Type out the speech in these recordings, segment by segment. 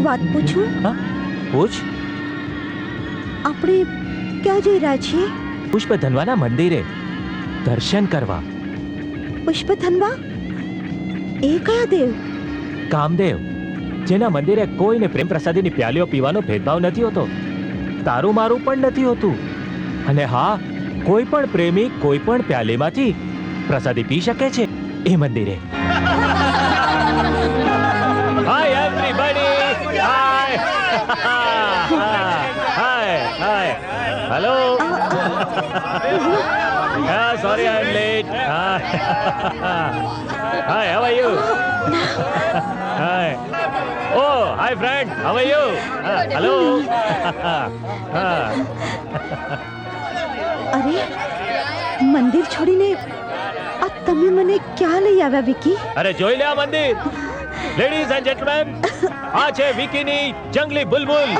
વાત પૂછું? હા પૂછ. આપણે ક્યાં જઈ રહ્યા છીએ? પુષ્પધન્વાના મંદિરે દર્શન કરવા. પુષ્પધન્વા? એ કયા દેવ? કામદેવ, જેના મંદિરે કોઈને પ્રેમ પ્રસાદીની પ્યાલીઓ પીવાનો ભેદભાવ નથી હોતો, તારું મારું પણ નથી હોતું. અને હા, કોઈ પણ પ્રેમી કોઈ પણ પ્યાલીમાંથી પ્રસાદી પી શકે છે એ મંદિરે. Hi everybody, hi hi hi hello. Sorry I am late. Hi, how are you? Hi. Oh, hi friend, how are you? Hello. અરે, મંદિર છોડીને આ તમે મને ક્યાં લઈ આવ્યા વિકી? અરે જોઈ લે આ મંદિર. લેડીઝ એન્ડ જેન્ટલમેન, આ છે વિકીની જંગલી બુલબુલ.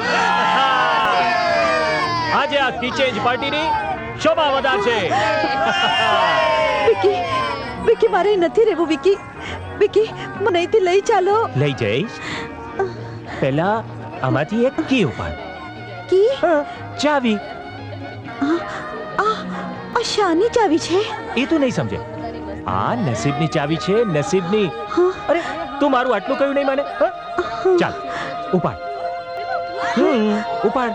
આજે આ કિચેન્જ પાર્ટીની શોભા વધારશે. વિકી, વિકી મારે નથી રહેવું વિકી. વિકી, મને અહીંથી લઈ ચાલો. લઈ જઈશ. પહેલા આમાંથી એક કી ઉપાડ. કી? ચાવી. આ શાની ચાવી છે? એ તું નહીં સમજે. આ નસીબની ચાવી છે, નસીબની. અરે તું મારું આટલું કહ્યું નહીં મને. ચાલ ઉપાડ. ઉપાડ.